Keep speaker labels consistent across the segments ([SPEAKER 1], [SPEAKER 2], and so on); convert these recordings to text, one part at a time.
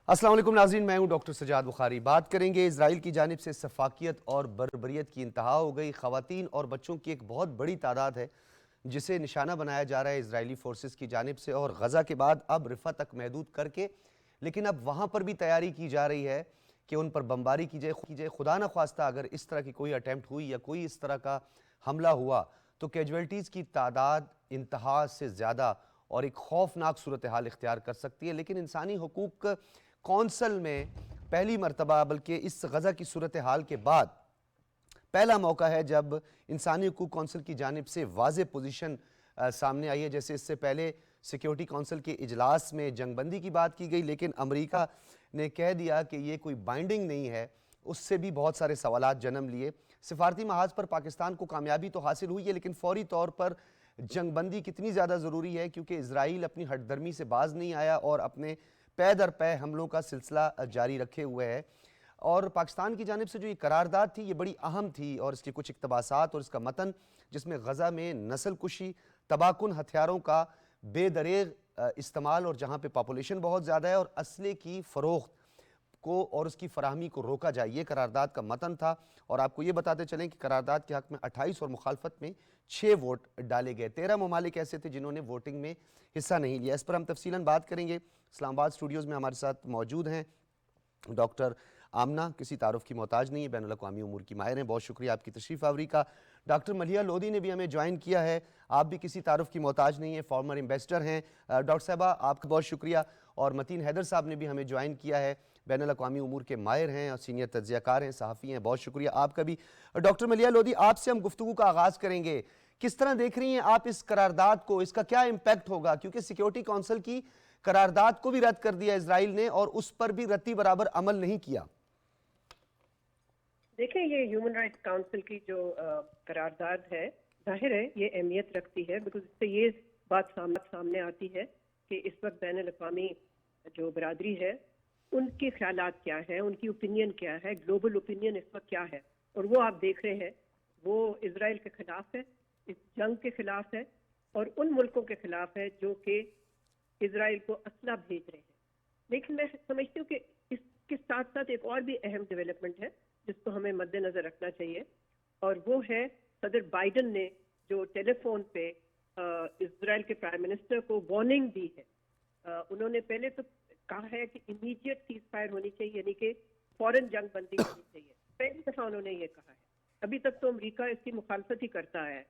[SPEAKER 1] السلام علیکم ناظرین، میں ہوں ڈاکٹر سجاد بخاری۔ بات کریں گے اسرائیل کی جانب سے سفاکیت اور بربریت کی انتہا ہو گئی۔ خواتین اور بچوں کی ایک بہت بڑی تعداد ہے جسے نشانہ بنایا جا رہا ہے اسرائیلی فورسز کی جانب سے، اور غزہ کے بعد اب رفح تک محدود کر کے، لیکن اب وہاں پر بھی تیاری کی جا رہی ہے کہ ان پر بمباری کی جائے۔ خدا نہ خواستہ اگر اس طرح کی کوئی اٹیمپٹ ہوئی یا کوئی اس طرح کا حملہ ہوا تو کیجویلٹیز کی تعداد انتہا سے زیادہ اور ایک خوفناک صورتحال اختیار کر سکتی ہے۔ لیکن انسانی حقوق کونسل میں پہلی مرتبہ، بلکہ اس غزہ کی صورتحال کے بعد پہلا موقع ہے جب انسانی حقوق کونسل کی جانب سے واضح پوزیشن سامنے آئی ہے۔ جیسے اس سے پہلے سیکیورٹی کونسل کے اجلاس میں جنگ بندی کی بات کی گئی، لیکن امریکہ نے کہہ دیا کہ یہ کوئی بائنڈنگ نہیں ہے۔ اس سے بھی بہت سارے سوالات جنم لیے۔ سفارتی محاذ پر پاکستان کو کامیابی تو حاصل ہوئی ہے، لیکن فوری طور پر جنگ بندی کتنی زیادہ ضروری ہے، کیونکہ اسرائیل اپنی ہٹ درمی سے باز نہیں آیا اور اپنے پے در پے حملوں کا سلسلہ جاری رکھے ہوئے ہے۔ اور پاکستان کی جانب سے جو یہ قرارداد تھی یہ بڑی اہم تھی، اور اس کے کچھ اقتباسات اور اس کا متن، جس میں غزہ میں نسل کشی، تباہ کن ہتھیاروں کا بے دریغ استعمال، اور جہاں پہ پاپولیشن بہت زیادہ ہے، اور اسلحے کی فروخت کو اور اس کی فراہمی کو روکا جائے، یہ قرارداد کا متن تھا۔ اور آپ کو یہ بتاتے چلیں کہ قرارداد کے حق میں 28 اور مخالفت میں 6 ووٹ ڈالے گئے۔ 13 ممالک ایسے تھے جنہوں نے ووٹنگ میں حصہ نہیں لیا۔ اس پر ہم تفصیلاً بات کریں گے۔ اسلام آباد اسٹوڈیوز میں ہمارے ساتھ موجود ہیں ڈاکٹر آمنہ، کسی تعارف کی محتاج نہیں ہے، بین الاقوامی امور کی ماہر ہیں۔ بہت شکریہ آپ کی تشریف آوری کا۔ ڈاکٹر ملیحہ لودھی نے بھی ہمیں جوائن کیا ہے، آپ بھی کسی تعارف کی محتاج نہیں ہیں، فارمر ایمبیسڈر ہیں۔ ڈاکٹر صاحبہ آپ کا بہت شکریہ۔ اور متین حیدر صاحب نے بھی ہمیں جوائن کیا ہے، بین الاقوامی امور کے ماہر ہیں اور سینئر تجزیہ کار ہیں، صحافی ہیں، بہت شکریہ آپ کا بھی۔ ڈاکٹر ملیحہ لودھی، آپ سے ہم گفتگو کا آغاز کریں گے۔ کس طرح دیکھ رہی ہیں آپ اس قرارداد کو، اس کا کیا امپیکٹ ہوگا؟ کیونکہ سیکیورٹی کونسل کی قرارداد کو بھی رد کر دیا اسرائیل نے، اور اس پر بھی رتی برابر عمل نہیں کیا۔
[SPEAKER 2] دیکھیں، یہ ہیومن رائٹس کاؤنسل کی جو قرارداد ہے، ظاہر ہے یہ اہمیت رکھتی ہے، بیکاز اس سے یہ بات سامنے آتی ہے کہ اس وقت بین الاقوامی جو برادری ہے ان کے خیالات کیا ہیں، ان کی اوپینین کیا ہے، گلوبل اوپینین اس وقت کیا ہے۔ اور وہ آپ دیکھ رہے ہیں وہ اسرائیل کے خلاف ہے، اس جنگ کے خلاف ہے، اور ان ملکوں کے خلاف ہے جو کہ اسرائیل کو اسلحہ بھیج رہے ہیں۔ لیکن میں سمجھتی ہوں کہ اس کے ساتھ ساتھ ایک اور بھی اہم ڈیولپمنٹ ہے جس کو ہمیں مد نظر رکھنا چاہیے، اور وہ ہے صدر بائیڈن نے جو ٹیلی فون پہ اسرائیل کے پرائم منسٹر کو وارننگ دی ہے۔ انہوں نے پہلے تو کہا ہے کہ امیڈیٹ سیز فائر ہونی چاہیے، یعنی کہ فوراً جنگ بندی ہونی چاہیے۔ پہلی دفعہ انہوں نے یہ کہا ہے۔ ابھی تک تو امریکہ اس کی مخالفت ہی کرتا ہے۔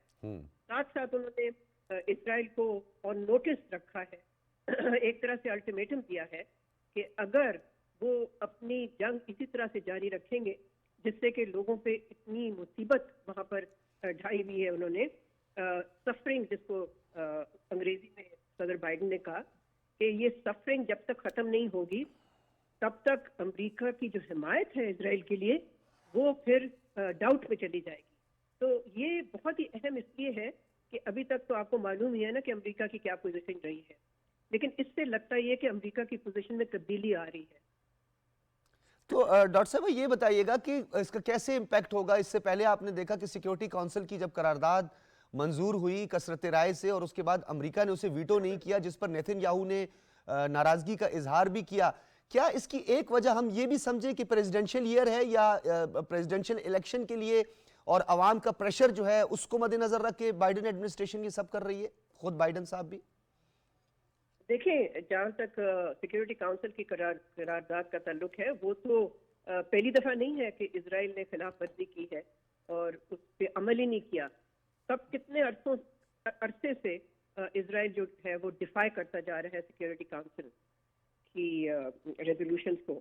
[SPEAKER 2] ساتھ ساتھ انہوں نے اسرائیل کو آن نوٹس رکھا ہے، ایک طرح سے الٹیمیٹم دیا ہے کہ اگر وہ اپنی جنگ اسی طرح سے جاری رکھیں گے، جس سے کہ لوگوں پہ اتنی مصیبت وہاں پر ڈھائی ہوئی ہے، انہوں نے سفرنگ، جس کو انگریزی میں صدر بائیڈن نے کہا کہ یہ سفرنگ جب تک ختم نہیں ہوگی تب تک امریکہ کی جو حمایت ہے اسرائیل کے لیے وہ پھر ڈاؤٹ میں چلی جائے گی۔ تو یہ بہت ہی اہم اس لیے ہے کہ ابھی تک تو آپ کو معلوم ہی ہے نا کہ امریکہ کی کیا پوزیشن رہی ہے، لیکن اس سے لگتا یہ کہ امریکہ کی پوزیشن میں تبدیلی آ رہی ہے۔
[SPEAKER 1] تو ڈاکٹر صاحب یہ بتائیے گا کہ اس کا کیسے امپیکٹ ہوگا؟ اس سے پہلے آپ نے دیکھا کہ سیکیورٹی کونسل کی جب قرارداد منظور ہوئی کثرت رائے سے، اور اس کے بعد امریکہ نے اسے ویٹو نہیں کیا، جس پر نیتن یاہو نے ناراضگی کا اظہار بھی کیا۔ کیا اس کی ایک وجہ ہم یہ بھی سمجھیں کہ پریزیڈنشل ایئر ہے، یا پریزیڈنشل الیکشن کے لیے اور عوام کا پریشر جو ہے اس کو مد نظر رکھ کے بائیڈن ایڈمنسٹریشن یہ سب کر رہی ہے، خود بائیڈن صاحب بھی؟
[SPEAKER 2] دیکھیں، جہاں تک سیکیورٹی کاؤنسل کی قرارداد کا تعلق ہے، وہ تو پہلی دفعہ نہیں ہے کہ اسرائیل نے خلاف ورزی کی ہے اور اس پہ عمل ہی نہیں کیا۔ تب کتنے عرصے سے اسرائیل جو ہے وہ ڈیفائی کرتا جا رہا ہے سیکیورٹی کاؤنسل کی ریزولوشنز کو۔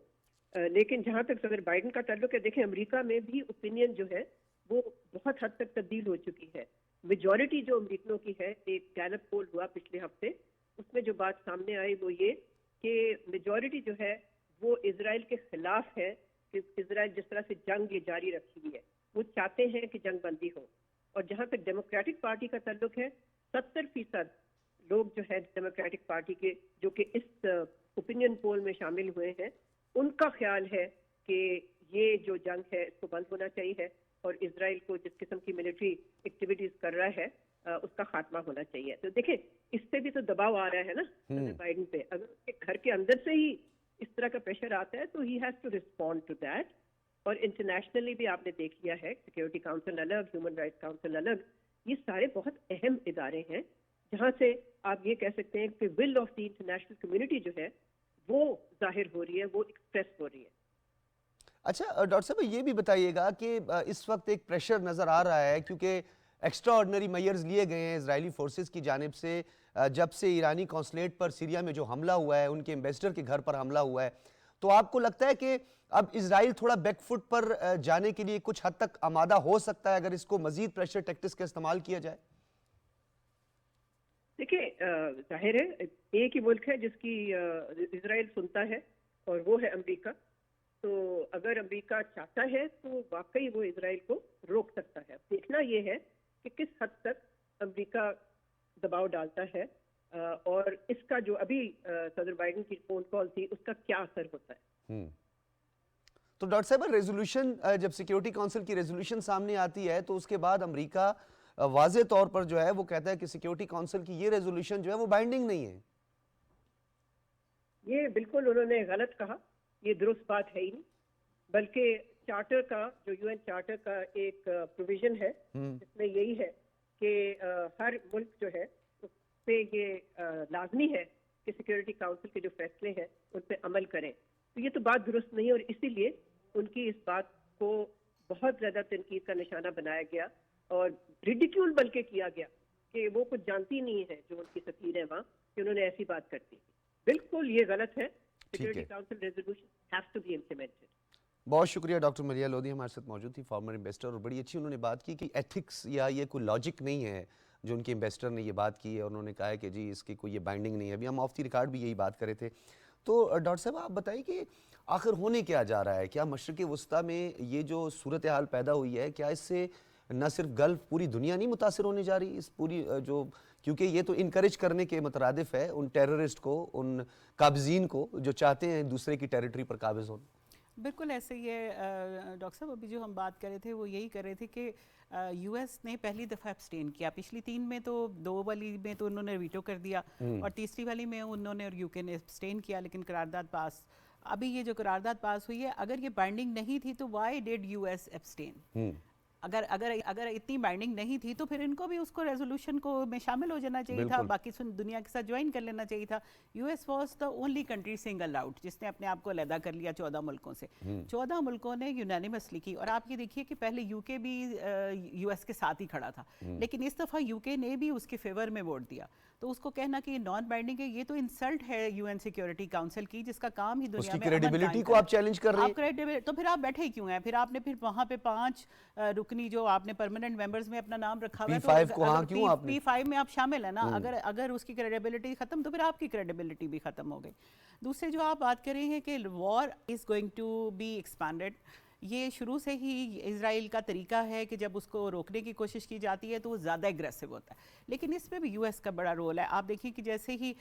[SPEAKER 2] لیکن جہاں تک صدر بائیڈن کا تعلق ہے، دیکھیں امریکہ میں بھی اوپینین جو ہے وہ بہت حد تک تبدیل ہو چکی ہے۔ میجورٹی جو امریکنوں کی ہے، ایک گیلپ پول ہوا پچھلے ہفتے، اس میں جو بات سامنے آئی وہ یہ کہ میجورٹی جو ہے وہ اسرائیل کے خلاف ہے کہ اسرائیل جس طرح سے جنگ یہ جاری رکھی ہوئی ہے، وہ چاہتے ہیں کہ جنگ بندی ہو۔ اور جہاں تک ڈیموکریٹک پارٹی کا تعلق ہے، 70% لوگ جو ہے ڈیموکریٹک پارٹی کے جو کہ اس اوپینین پول میں شامل ہوئے ہیں، ان کا خیال ہے کہ یہ جو جنگ ہے اس کو بند ہونا چاہیے، اور اسرائیل کو جس قسم کی ملٹری ایکٹیویٹیز کر رہا ہے اس کا خاتمہ ہونا چاہیے۔ تو دیکھیں، اس سے بھی تو دباؤ آ رہا ہے نا بائیڈن پہ۔ اگر اس کے گھر کے اندر سے ہی اس طرح کا پریشر آتا ہے تو he has to respond to that. اور انٹرنیشنلی بھی آپ نے دیکھ لیا ہے, سیکورٹی کاؤنسل الگ, ہیومن رائٹس کاؤنسل الگ, یہ سارے بہت اہم ادارے ہیں جہاں سے آپ یہ کہہ سکتے ہیں کہ will of the international community جو ہے وہ ظاہر ہو رہی ہے, وہ ایکسپریس ہو رہی ہے.
[SPEAKER 1] اچھا ڈاکٹر صاحب یہ بھی بتائیے گا کہ اس وقت ایک پریشر نظر آ رہا ہے کیونکہ ایکسٹرا آرڈنری میئرز لیے گئے ہیں اسرائیلی فورسز کی جانب سے جب سے ایرانی قونصلیٹ پر سیریا میں جو حملہ ہوا ہے, ان کے ایمبیسڈر کے گھر پر حملہ ہوا ہے, تو آپ کو لگتا ہے کہ اب اسرائیل تھوڑا بیک فٹ پر جانے کے لیے کچھ حد تک آمادہ ہو سکتا ہے اگر اس کو مزید پریشر ٹیکٹکس کا استعمال کیا جائے؟
[SPEAKER 2] دیکھیں, ظاہر ہے ایک ہی ملک ہے جس کی اسرائیل سنتا ہے اور وہ ہے امریکہ. تو اگر امریکہ چاہتا ہے تو واقعی وہ اسرائیل کو روک سکتا ہے. دیکھنا یہ ہے کہ کس حد تک امریکہ دباؤ ڈالتا ہے اور اس کا جو ابھی صدر بائیڈن کی فون کال تھی اس کا کیا اثر ہوتا ہے.
[SPEAKER 1] تو ڈاکٹر صاحب ریزولوشن جب سیکیورٹی کونسل کی ریزولوشن سامنے آتی ہے تو اس کے بعد امریکہ واضح طور پر جو ہے وہ کہتا ہے کہ سیکیورٹی کونسل کی یہ ریزولوشن جو ہے وہ بائنڈنگ نہیں ہے.
[SPEAKER 2] یہ بالکل انہوں نے غلط کہا, یہ درست بات ہے ہی نہیں, بلکہ چارٹر کا جو یو این چارٹر کا ایک پروویژن ہے جس میں یہی ہے کہ ہر ملک جو ہے اس پہ یہ لازمی ہے کہ سیکورٹی کاؤنسل کے جو فیصلے ہیں ان پہ عمل کریں. تو یہ تو بات درست نہیں ہے اور اسی لیے ان کی اس بات کو بہت زیادہ تنقید کا نشانہ بنایا گیا اور ریڈیکیول بلکہ کیا گیا کہ وہ کچھ جانتی نہیں ہے جو ان کی سفیر ہیں وہاں کہ انہوں نے ایسی بات کرتی. بالکل یہ غلط ہے. Security council resolution has to be implemented.
[SPEAKER 1] بہت شکریہ ڈاکٹر ملیحہ لودھی ہمارے ساتھ موجود تھی, فارمر انویسٹر, اور بڑی اچھی انہوں نے بات کی کہ ایتھکس یا یہ کوئی لاجک نہیں ہے جو ان کے انویسٹر نے یہ بات کی ہے, اور انہوں نے کہا ہے کہ جی اس کی کوئی یہ بائنڈنگ نہیں ہے. ابھی ہم آف دی ریکارڈ بھی یہی بات کرے تھے. تو ڈاکٹر صاحب آپ بتائیں کہ آخر ہونے کیا جا رہا ہے؟ کیا مشرق وسطیٰ میں یہ جو صورتحال پیدا ہوئی ہے کیا اس سے نہ صرف گلف پوری دنیا نہیں متاثر ہونے جا رہی اس پوری جو, کیونکہ یہ تو انکریج کرنے کے مترادف ہے ان ٹیررسٹ کو, ان قابضین کو جو چاہتے ہیں دوسرے کی ٹیریٹری پر قابض ہونا.
[SPEAKER 3] بالکل ایسے ہی ہے ڈاکٹر صاحب. ابھی جو ہم بات کر رہے تھے وہ یہی کر رہے تھے کہ یو ایس نے پہلی دفعہ ابسٹین کیا. پچھلی 3 میں تو 2 والی میں تو انہوں نے ویٹو کر دیا اور تیسری والی میں انہوں نے اور یو کے نے ابسٹین کیا, لیکن قرارداد پاس. ابھی یہ جو قرارداد پاس ہوئی ہے اگر یہ بائنڈنگ نہیں تھی تو وائی ڈیڈ یو ایس ابسٹین؟ اگر اتنی بائنڈنگ نہیں تھی تو پھر ان کو بھی اس کو ریزولوشن کو میں شامل ہو جانا چاہیے تھا, باقی دنیا کے ساتھ جوائن کر لینا چاہیے تھا. U S was the only country single out جس نے اپنے آپ کو علیحدہ کر لیا 14 ملکوں سے. 14 ملکوں نے یونانیمسلی کی. اور آپ یہ دیکھیے کہ پہلے یو کے بھی یو ایس کے ساتھ ہی کھڑا تھا, لیکن اس دفعہ یو کے نے بھی اس کے فیور میں ووٹ دیا. تو اس کو کہنا کہ یہ نان بائنڈنگ ہے, یہ تو انسلٹ ہے یو این سیکیورٹی کاؤنسل کی جس کا کام ہی دنیا میں
[SPEAKER 1] کریڈیبلٹی کو آپ چیلنج کر رہے ہیں.
[SPEAKER 3] تو پھر آپ بیٹھے کیوں ہیں؟ پھر آپ نے پھر وہاں پہ 5 رکنی جو آپ نے پرماننٹ ممبرز میں اپنا نام رکھا ہوا ہے تو P5 میں آپ شامل ہیں نا. اگر اس کی کریڈیبلٹی ختم تو پھر آپ کی کریڈیبلٹی بھی ختم ہو گئی. دوسرے جو آپ بات کر رہے ہیں کہ war is going to be expanded, یہ شروع سے ہی اسرائیل کا طریقہ ہے کہ جب اس کو روکنے کی کوشش کی جاتی ہے تو وہ زیادہ اگریسو ہوتا ہے. لیکن اس میں بھی یو ایس کا بڑا رول ہے. آپ دیکھیں کہ جیسے ہی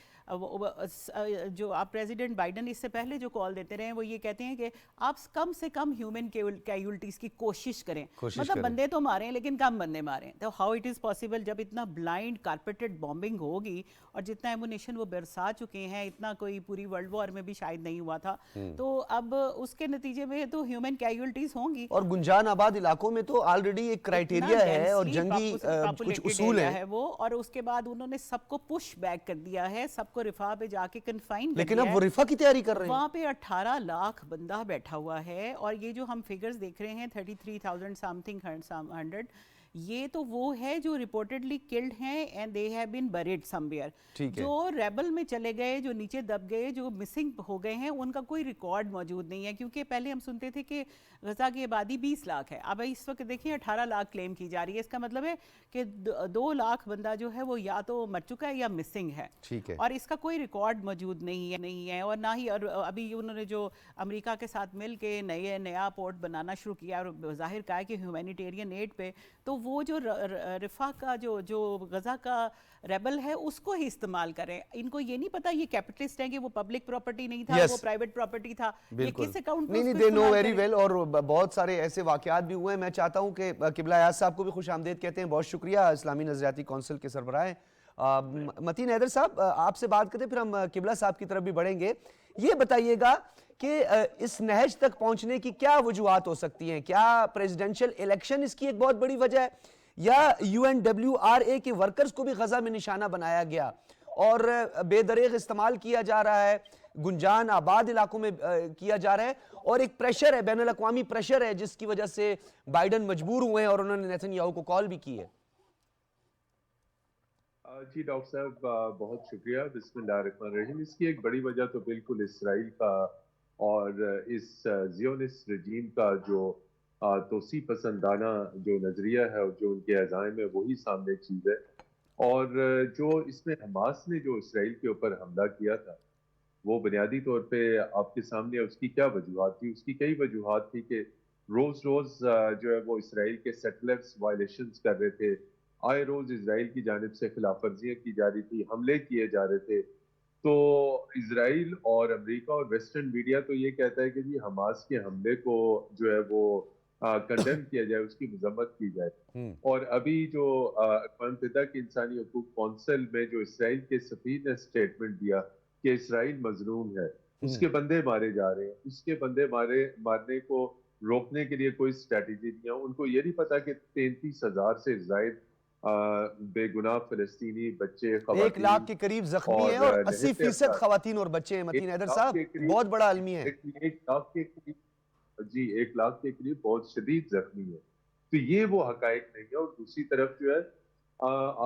[SPEAKER 3] جو آپ پریزیڈنٹ بائیڈن اس سے پہلے جو کال دیتے رہے ہیں وہ یہ کہتے ہیں کہ آپ کم سے کم ہیومن کیجولٹیز کی کوشش کریں, مطلب بندے تو ماریں لیکن کم بندے ماریں. تو ہاؤ اٹ از پاسبل جب اتنا بلائنڈ کارپیٹڈ بامبنگ ہوگی اور جتنا ایمونیشن وہ برسا چکے ہیں اتنا کوئی پوری ورلڈ وار میں بھی شاید نہیں ہوا تھا. تو اب اس کے نتیجے میں تو ہیومن کیجولٹیز ہوں گی.
[SPEAKER 1] اور گنجان آباد علاقوں میں تو آلریڈی ایک کرائیٹیریا ہے اور جنگی کچھ اصول ہیں
[SPEAKER 3] وہ, اور اس کے بعد انہوں نے سب کو پش بیک کر دیا ہے, سب کو رفاح پہ جا کے کنفائن کر دیا ہے.
[SPEAKER 1] لیکن اب وہ رفاح کی تیاری کر رہے ہیں.
[SPEAKER 3] وہاں پہ 18 لاکھ بندہ بیٹھا ہوا ہے اور یہ جو ہم فگرز دیکھ رہے ہیں 33,000 something 100, یہ تو وہ ہے جو ریپورٹڈلی کلڈ ہیں and they have been bred somewhere. جو ریبل میں چلے گئے, جو نیچے دب گئے, جو مسنگ ہو گئے ہیں, ان کا کوئی ریکارڈ موجود نہیں ہے. کیونکہ پہلے ہم سنتے تھے کہ غزہ کی آبادی 20 لاکھ ہے, اب اس وقت دیکھیں 18 لاکھ کلیم کی جا رہی ہے. اس کا مطلب ہے کہ 2 لاکھ بندہ جو ہے وہ یا تو مر چکا ہے یا مسنگ ہے, اور اس کا کوئی ریکارڈ موجود نہیں ہے. اور نہ ہی, اور ابھی انہوں نے جو امریکہ کے ساتھ مل کے نیا پورٹ بنانا شروع کیا اور ظاہر کہا کہ ہیومینیٹیرین ایڈ پہ, تو وہ جو رفاح کا جو غزہ کا ریبل ہے اس کو ہی استعمال کریں. ان کو یہ نہیں پتا یہ کیپٹلسٹ ہیں کہ وہ پبلک پراپرٹی نہیں تھا, وہ پرائیویٹ پراپرٹی تھا. یہ کس اکاؤنٹ میں
[SPEAKER 1] نہیں, they know very well. اور بہت سارے ایسے واقعات بھی ہوئے ہیں. میں چاہتا ہوں کہ قبلہ ایاز صاحب کو بھی خوش آمدید کہتے ہیں. بہت شکریہ اسلامی نظریاتی کونسل کے سربراہ متین حیدر صاحب. آپ سے بات کرتے پھر ہم قبلہ صاحب کی طرف بھی بڑھیں گے. یہ بتائیے گا کہ اس نہج تک پہنچنے کی کیا وجوہات ہو سکتی ہیں؟ کیا پریزیڈنشل الیکشن اس کی ایک بہت بڑی وجہ ہے، یا UNWRA کے ورکرز کو بھی غزہ میں نشانہ بنایا گیا اور بے دریغ استعمال کیا جا رہا ہے، گنجان آباد علاقوں میں کیا جا رہا ہے، اور ایک پریشر ہے، بین الاقوامی پریشر ہے، جس کی وجہ سے بائیڈن مجبور ہوئے ہیں اور انہوں نے نیتن یاہو کو کال بھی کی ہے؟
[SPEAKER 4] جی ڈاکٹر صاحب بہت شکریہ. بسم اللہ الرحمن الرحیم. اس کی ایک بڑی وجہ تو بالکل اسرائیل کا اور اس زیونسٹ رجیم کا جو توسیع پسندانہ جو نظریہ ہے اور جو ان کے عزائم ہے وہی سامنے چیز ہے. اور جو اس میں حماس نے جو اسرائیل کے اوپر حملہ کیا تھا وہ بنیادی طور پہ آپ کے سامنے اس کی کیا وجوہات تھی؟ اس کی کئی وجوہات تھی کہ روز جو ہے وہ اسرائیل کے سیٹلرز وائلیشنز کر رہے تھے، آئے روز اسرائیل کی جانب سے خلاف ورزیاں کی جا رہی تھی، حملے کیے جا رہے تھے. تو اسرائیل اور امریکہ اور ویسٹرن میڈیا تو یہ کہتا ہے کہ جی حماس کے حملے کو جو ہے وہ کنڈیم کیا جائے، اس کی مذمت کی جائے. اور ابھی جو اقوام متحدہ کی انسانی حقوق کونسل میں جو اسرائیل کے سفیر نے سٹیٹمنٹ دیا کہ اسرائیل مظلوم ہے، اس کے بندے مارے جا رہے ہیں، اس کے بندے مارنے کو روکنے کے لیے کوئی اسٹریٹجی نہیں ہے. ان کو یہ نہیں پتا کہ 33,000 سے زائد بے گناہ فلسطینی بچے،
[SPEAKER 1] 1 لاکھ کے قریب زخمی ہیں اور 80% خواتین اور بچے ہیں. متین حیدر صاحب بہت بڑا المیہ ہے.
[SPEAKER 4] 1 لاکھ کے قریب بہت شدید زخمی ہے. تو یہ وہ حقائق نہیں ہے. اور دوسری طرف جو ہے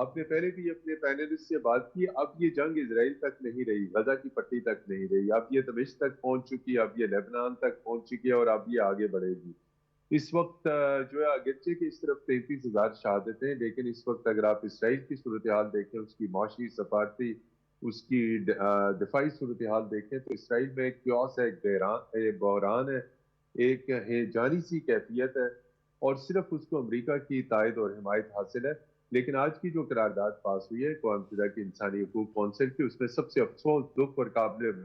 [SPEAKER 4] آپ نے پہلے بھی اپنے پینلسٹ سے بات کی، اب یہ جنگ اسرائیل تک نہیں رہی، غزہ کی پٹی تک نہیں رہی، اب یہ دمشق تک پہنچ چکی، اب یہ لیبنان تک پہنچ چکی ہے اور اب یہ آگے بڑھے گی. اس وقت جو ہے اگرچہ کہ اس طرف 33,000 شہادتیں، لیکن اس وقت اگر آپ اسرائیل کی صورتحال دیکھیں، اس کی معاشی، سفارتی، اس کی دفاعی صورتحال دیکھیں، تو اسرائیل میں ایک کیوس ہے، ایک بحران ہے، ایک ہیجانی سی کیفیت ہے، اور صرف اس کو امریکہ کی تائید اور حمایت حاصل ہے. لیکن آج کی جو قرارداد پاس ہوئی ہے اقوام متحدہ کی انسانی حقوق کونسل کی، اس میں سب سے افسوس، دکھ اور قابل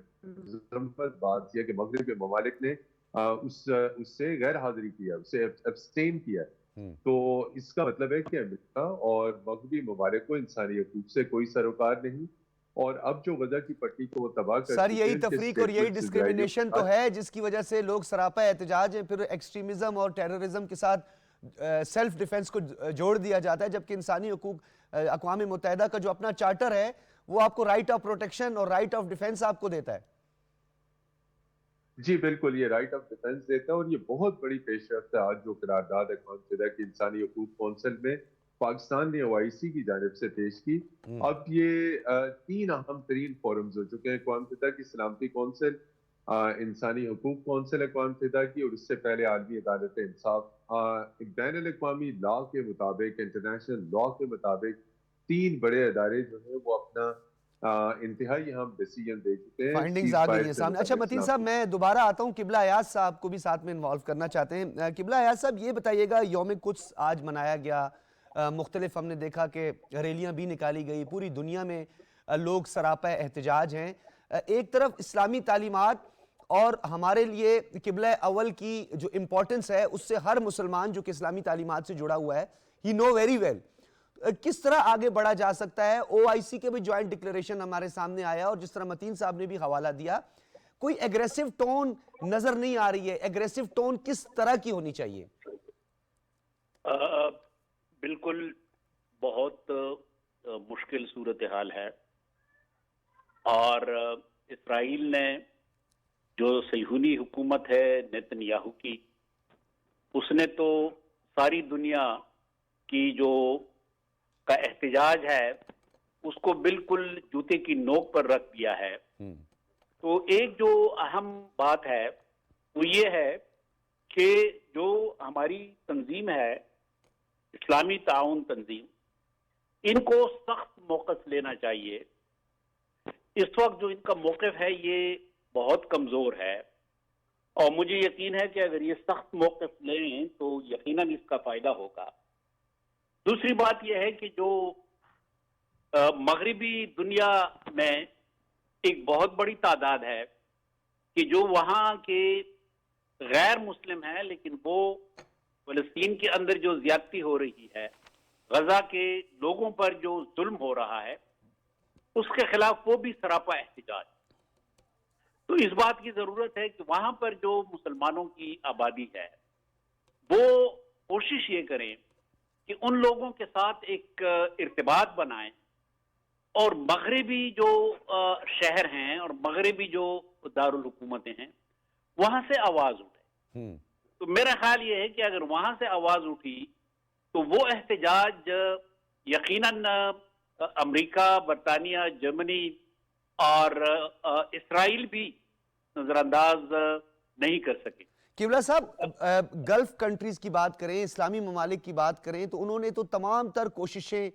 [SPEAKER 4] ذمت بات یہ کہ مغرب کے ممالک نے اس سے غیر حاضری کیا، اسے ابسٹین کیا. تو اس کا مطلب ہے کہ امریکہ اور مغربی ممالک کو انسانی حقوق سے کوئی سروکار نہیں. اور اب جو غزہ کی پٹی کو وہ تباہ کر
[SPEAKER 1] سر یہی تفریق اور یہی ڈسکریمنیشن تو ہے جس کی وجہ سے لوگ سراپا احتجاج ہیں، پھر ایکسٹریمزم اور ٹیررزم کے ساتھ سیلف ڈیفنس کو جوڑ دیا جاتا ہے، جبکہ انسانی حقوق اقوام متحدہ کا جو اپنا چارٹر ہے وہ آپ کو رائٹ آف پروٹیکشن اور رائٹ آف ڈیفنس آپ کو دیتا ہے.
[SPEAKER 4] جی بالکل، یہ رائٹ آف ڈیفنس دیتا ہے. اور یہ بہت بڑی پیش رفت ہے آج جو قرارداد اقوام متحدہ کی انسانی حقوق کونسل میں پاکستان نے OIC کی جانب سے پیش کی. اب یہ 3 اہم ترین فورمز ہو چکے ہیں: اقوام متحدہ کی سلامتی کونسل، انسانی حقوق کونسل اقوام متحدہ کی، اور اس سے پہلے عالمی عدالت انصاف. بین الاقوامی لاء کے مطابق، انٹرنیشنل لاء کے مطابق 3 بڑے ادارے جو ہیں وہ اپنا انتہائی اہم ڈیسیجن دے چکے ہیں.
[SPEAKER 1] فائنڈنگز آ گئی ہیں سامنے. اچھا متین صاحب، میں دوبارہ آتا ہوں، قبلہ ایاز صاحب کو بھی ساتھ میں انوالو کرنا چاہتے ہیں. قبلہ ایاز صاحب یہ بتائیے گا، یوم قدس آج منایا گیا، مختلف ہم نے دیکھا کہ ریلیاں بھی نکالی گئی، پوری دنیا میں لوگ سراپا احتجاج ہیں. ایک طرف اسلامی تعلیمات اور ہمارے لیے قبلہ اول کی جو امپورٹنس ہے اس سے ہر مسلمان جو کہ اسلامی تعلیمات سے جڑا ہوا ہے، ہی نو ویری ویل کس طرح آگے بڑھا جا سکتا ہے. OIC کے بھی جوائنٹ ڈکلیریشن ہمارے سامنے آیا، اور جس طرح متین صاحب نے بھی حوالہ دیا، کوئی ایگریسو ٹون نظر نہیں آ رہی ہے. ایگریسو ٹون کس طرح کی ہونی چاہیے؟
[SPEAKER 5] بالکل بہت مشکل صورتحال ہے، اور اسرائیل نے جو صہیونی حکومت ہے نیتن یاہو کی، اس نے تو ساری دنیا کی جو کا احتجاج ہے اس کو بالکل جوتے کی نوک پر رکھ دیا ہے. تو ایک جو اہم بات ہے وہ یہ ہے کہ جو ہماری تنظیم ہے، اسلامی تعاون تنظیم، ان کو سخت موقف لینا چاہیے. اس وقت جو ان کا موقف ہے یہ بہت کمزور ہے، اور مجھے یقین ہے کہ اگر یہ سخت موقف لیں تو یقیناً اس کا فائدہ ہوگا. دوسری بات یہ ہے کہ جو مغربی دنیا میں ایک بہت بڑی تعداد ہے کہ جو وہاں کے غیر مسلم ہیں، لیکن وہ فلسطین کے اندر جو زیادتی ہو رہی ہے، غزہ کے لوگوں پر جو ظلم ہو رہا ہے، اس کے خلاف وہ بھی سراپا احتجاج. تو اس بات کی ضرورت ہے کہ وہاں پر جو مسلمانوں کی آبادی ہے وہ کوشش یہ کریں کہ ان لوگوں کے ساتھ ایک ارتباط بنائیں اور مغربی جو شہر ہیں اور مغربی جو دارالحکومتیں ہیں وہاں سے آواز اٹھے. تو میرا خیال یہ ہے کہ اگر وہاں سے آواز اٹھی تو وہ احتجاج یقیناً امریکہ، برطانیہ، جرمنی اور اسرائیل بھی نظر انداز نہیں کر سکے.
[SPEAKER 1] قبلہ صاحب، گلف کنٹریز کی بات کریں، اسلامی ممالک کی بات کریں تو انہوں نے تو تمام تر کوششیں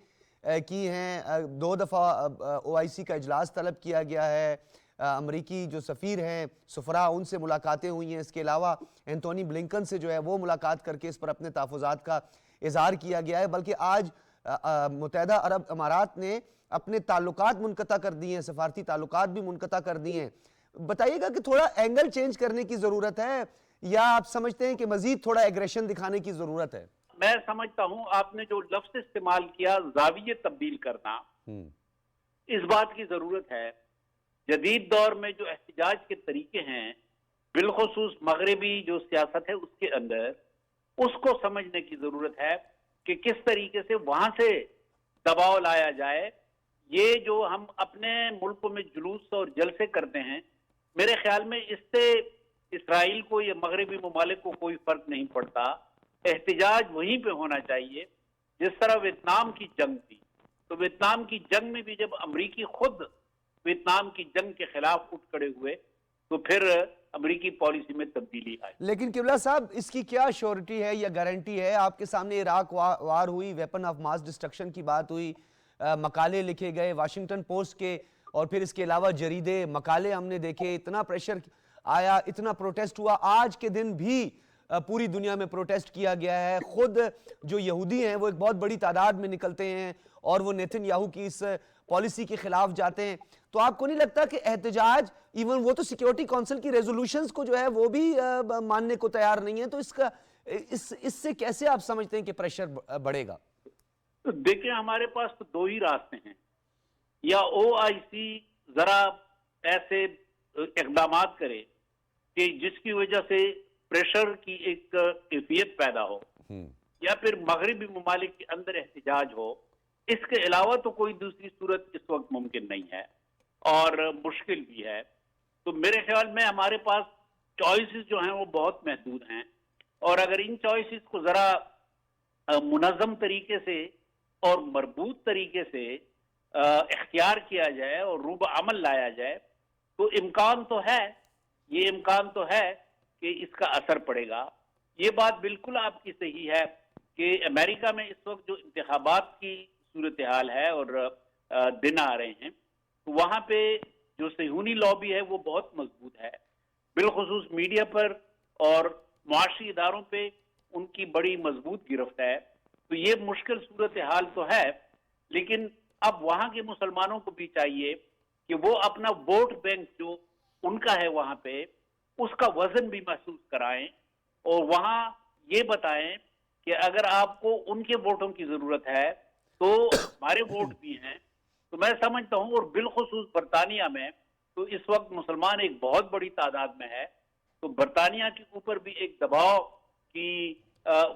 [SPEAKER 1] کی ہیں. 2 دفعہ OIC کا اجلاس طلب کیا گیا ہے. امریکی جو سفیر ہیں، سفراء، ان سے ملاقاتیں ہوئی ہیں. اس کے علاوہ اینٹونی بلنکن سے جو ہے وہ ملاقات کر کے اس پر اپنے تحفظات کا اظہار کیا گیا ہے. بلکہ آج متحدہ عرب امارات نے اپنے تعلقات منقطع کر دیے ہیں، سفارتی تعلقات بھی منقطع کر دیے ہیں. بتائیے گا کہ تھوڑا اینگل چینج کرنے کی ضرورت ہے یا آپ سمجھتے ہیں کہ مزید تھوڑا ایگریشن دکھانے کی ضرورت ہے؟
[SPEAKER 5] میں سمجھتا ہوں آپ نے جو لفظ استعمال کیا زاویہ تبدیل کرنا، اس بات کی ضرورت ہے. جدید دور میں جو احتجاج کے طریقے ہیں، بالخصوص مغربی جو سیاست ہے اس کے اندر، اس کو سمجھنے کی ضرورت ہے کہ کس طریقے سے وہاں سے دباؤ لایا جائے. یہ جو ہم اپنے ملکوں میں جلوس اور جلسے کرتے ہیں، میرے خیال میں اس سے اسرائیل کو یا مغربی ممالک کو کوئی فرق نہیں پڑتا. احتجاج وہیں پہ ہونا چاہیے جس طرح ویتنام کی جنگ تھی. تو ویتنام کی جنگ میں بھی جب امریکی خود ویتنام کی جنگ کے خلاف اٹھ کھڑے ہوئے تو پھر امریکی پالیسی میں تبدیلی آئی.
[SPEAKER 1] لیکن قبلہ صاحب، اس کی کیا شورٹی ہے یا گارنٹی ہے؟ آپ کے سامنے عراق وار ہوئی، ویپن آف ماس ڈسٹرکشن کی بات ہوئی، مقالے لکھے گئے واشنگٹن پوسٹ کے، اور پھر اس کے علاوہ جریدے، مقالے ہم نے دیکھے، اتنا پریشر آیا، اتنا پروٹیسٹ ہوا. آج کے دن بھی پوری دنیا میں پروٹیسٹ کیا گیا ہے. خود جو یہودی ہیں وہ ایک بہت بڑی تعداد میں نکلتے ہیں اور وہ نیتن یاہو کی اس پالیسی کے خلاف جاتے ہیں. تو آپ کو نہیں لگتا کہ احتجاج، ایون وہ تو سیکیورٹی کونسل کی ریزولوشنز کو جو ہے وہ بھی ماننے کو تیار نہیں ہے، تو اس سے کیسے آپ سمجھتے ہیں کہ پریشر بڑھے گا؟
[SPEAKER 5] دیکھیں، ہمارے پاس تو 2 ہی راستے ہیں. یا OIC ذرا ایسے اقدامات کرے کہ جس کی وجہ سے پریشر کی ایک کیفیت پیدا ہو، یا پھر مغربی ممالک کے اندر احتجاج ہو. اس کے علاوہ تو کوئی دوسری صورت اس وقت ممکن نہیں ہے اور مشکل بھی ہے. تو میرے خیال میں ہمارے پاس چوائسز جو ہیں وہ بہت محدود ہیں، اور اگر ان چوائسز کو ذرا منظم طریقے سے اور مربوط طریقے سے اختیار کیا جائے اور روب عمل لایا جائے تو امکان تو ہے، یہ امکان تو ہے کہ اس کا اثر پڑے گا. یہ بات بالکل آپ کی صحیح ہے کہ امریکہ میں اس وقت جو انتخابات کی صورتحال ہے اور دن آ رہے ہیں، تو وہاں پہ جو صہیونی لابی ہے وہ بہت مضبوط ہے. بالخصوص میڈیا پر اور معاشی اداروں پہ ان کی بڑی مضبوط گرفت ہے. تو یہ مشکل صورتحال تو ہے، لیکن اب وہاں کے مسلمانوں کو بھی چاہیے کہ وہ اپنا ووٹ بینک جو ان کا ہے وہاں پہ، اس کا وزن بھی محسوس کرائیں اور وہاں یہ بتائیں کہ اگر آپ کو ان کے ووٹوں کی ضرورت ہے تو ہمارے ووٹ بھی ہیں. تو میں سمجھتا ہوں، اور بالخصوص برطانیہ میں تو اس وقت مسلمان ایک بہت بڑی تعداد میں ہے، تو برطانیہ کے اوپر بھی ایک دباؤ کی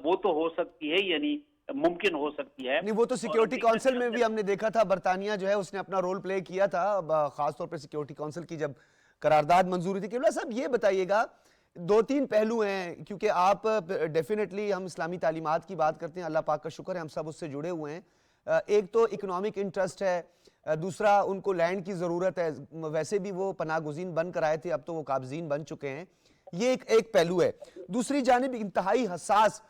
[SPEAKER 5] وہ تو ہو سکتی ہے، یعنی ممکن ہو سکتی ہے.
[SPEAKER 1] نہیں، وہ تو سیکیورٹی کونسل میں بھی ہم نے دیکھا تھا، برطانیہ جو ہے اس نے اپنا رول پلے کیا تھا، خاص طور پر سیکیورٹی کونسل کی جب قرارداد منظوری تھی. قبلہ صاحب، یہ بتائیے گا، 2-3 پہلو ہیں، کیونکہ آپ ڈیفینیٹلی، ہم اسلامی تعلیمات کی بات کرتے ہیں، اللہ پاک کا شکر ہے ہم سب اس سے جڑے ہوئے ہیں. ایک تو اکنامک انٹرسٹ ہے، دوسرا ان کو لینڈ کی ضرورت ہے. ویسے بھی وہ پناہ گزین بن کر آئے تھے، اب تو وہ قابضین بن چکے ہیں. یہ ایک پہلو ہے. دوسری جانب انتہائی حساس،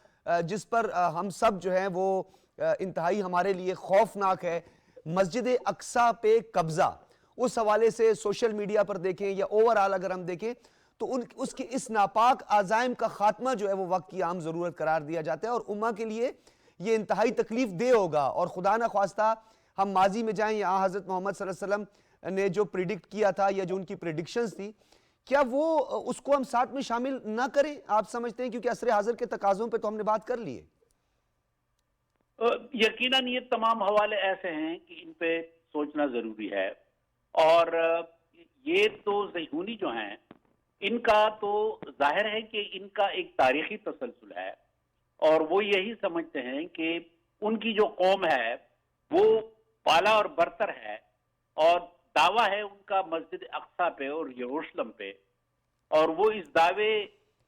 [SPEAKER 1] جس پر ہم سب جو ہیں وہ انتہائی ہمارے لیے خوفناک ہے، مسجد اقصیٰ پہ قبضہ. اس حوالے سے سوشل میڈیا پر دیکھیں یا اوورآل اگر ہم دیکھیں تو اس کی اس ناپاک عزائم کا خاتمہ جو ہے وہ وقت کی عام ضرورت قرار دیا جاتا ہے، اور امہ کے لیے یہ انتہائی تکلیف دہ ہوگا. اور خدا نہ خواستہ ہم ماضی میں جائیں، یا حضرت محمد صلی اللہ علیہ وسلم نے جو پریڈکٹ کیا تھا یا جو ان کی پریڈکشنز تھی، کیا وہ اس کو ہم ساتھ میں شامل نہ کریں؟ آپ سمجھتے ہیں، کیونکہ عصر حاضر کے تقاضوں پہ تو ہم نے بات کر لی ہے.
[SPEAKER 5] یقیناً یہ تمام حوالے ایسے ہیں کہ ان پہ سوچنا ضروری ہے، اور یہ تو صہیونی جو ہیں ان کا تو ظاہر ہے کہ ان کا ایک تاریخی تسلسل ہے، اور وہ یہی سمجھتے ہیں کہ ان کی جو قوم ہے وہ بالا اور برتر ہے، اور دعویٰ ہے ان کا مسجد اقصی پہ اور یروشلم پہ، اور وہ اس دعوے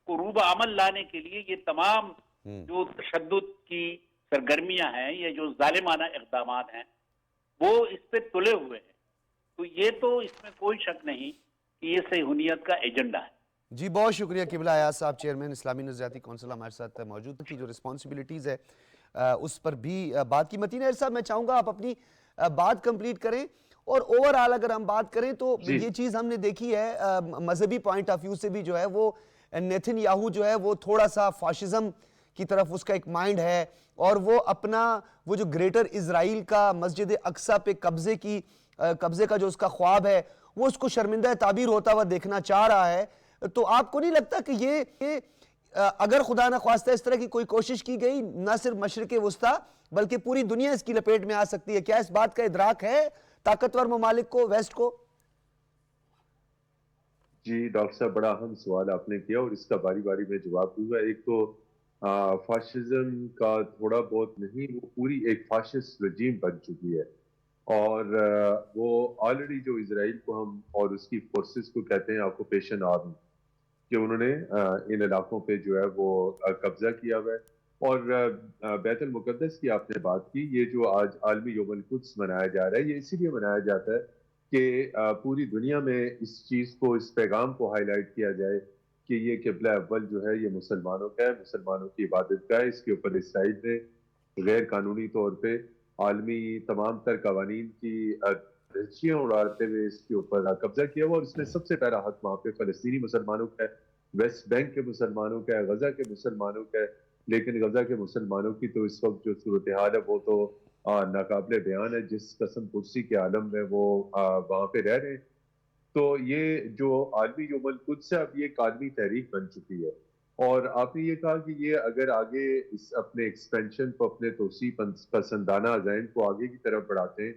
[SPEAKER 5] کو روبہ عمل لانے کے لیے یہ تمام جو تشدد کی سرگرمیاں ہیں، یہ جو ظالمانہ اقدامات ہیں، وہ اس پہ تلے ہوئے ہیں۔ تو یہ تو اس میں کوئی شک نہیں کہ یہ صہیونیت کا ایجنڈا ہے۔
[SPEAKER 1] جی بہت شکریہ قبلہ ایاز صاحب، چیئرمین اسلامی نظریاتی کونسل ہمارے ساتھ موجود کی جو رسپانسبلٹیز ہے اس پر بھی بات کی۔ متین صاحب میں چاہوں گا آپ اپنی بات کمپلیٹ کریں، اور اوورآل اگر ہم بات کریں تو یہ چیز ہم نے دیکھی ہے مذہبی پوائنٹ آف ویو سے بھی جو ہے وہ نیتن یاہو جو ہے وہ تھوڑا سا فاشزم کی طرف اس کا ایک مائنڈ ہے، اور وہ اپنا وہ جو گریٹر اسرائیل کا مسجد اقصی پہ قبضے کا جو اس کا خواب ہے وہ اس کو شرمندہ تعبیر ہوتا ہوا دیکھنا چاہ رہا ہے۔ تو آپ کو نہیں لگتا کہ یہ اگر خدا نہ خواستہ اس طرح کی کوئی کوشش کی گئی نہ صرف مشرق وسطیٰ بلکہ پوری دنیا اس کی لپیٹ میں آ سکتی ہے؟ کیا اس بات کا ادراک ہے طاقتور ممالک کو، ویسٹ کو؟
[SPEAKER 4] جی ڈاکٹر صاحب، بڑا اہم سوال آپ نے کیا اور اس کا باری باری میں جواب دوں گا۔ ایک تو فاشزم کا تھوڑا بہت نہیں، وہ پوری ایک فاشسٹ رجیم بن چکی ہے، اور وہ آلریڈی جو اسرائیل کو ہم اور اس کی فورسز کو کہتے ہیں آکوپیشن آرمی، کہ انہوں نے ان علاقوں پہ جو ہے وہ قبضہ کیا ہوا ہے۔ اور بیت المقدس کی آپ نے بات کی، یہ جو آج عالمی یوم القدس منایا جا رہا ہے، یہ اسی لیے منایا جاتا ہے کہ پوری دنیا میں اس چیز کو، اس پیغام کو ہائی لائٹ کیا جائے کہ یہ قبلہ اول جو ہے یہ مسلمانوں کا ہے، مسلمانوں کی عبادت کا ہے۔ اس کے اوپر اسرائیل نے غیر قانونی طور پہ عالمی تمام تر قوانین کی دھجیاں اڑاتے ہوئے اس کے اوپر قبضہ کیا ہوا، اور اس میں سب سے پہلا حق وہاں پہ فلسطینی مسلمانوں کا ہے، ویسٹ بینک کے مسلمانوں کا ہے، غزہ کے مسلمانوں کا ہے۔ لیکن غزہ کے مسلمانوں کی تو اس وقت جو صورتحال ہے وہ تو ناقابل بیان ہے، جس قسم پرسی کے عالم میں وہ وہاں پہ رہ رہے ہیں۔ تو یہ جو عالمی یوم القدس ہے اب یہ ایک عالمی تحریک بن چکی ہے، اور آپ نے یہ کہا کہ یہ اگر آگے اس اپنے ایکسپینشن کو، اپنے توسیع پسندانہ عزائم کو آگے کی طرف بڑھاتے ہیں،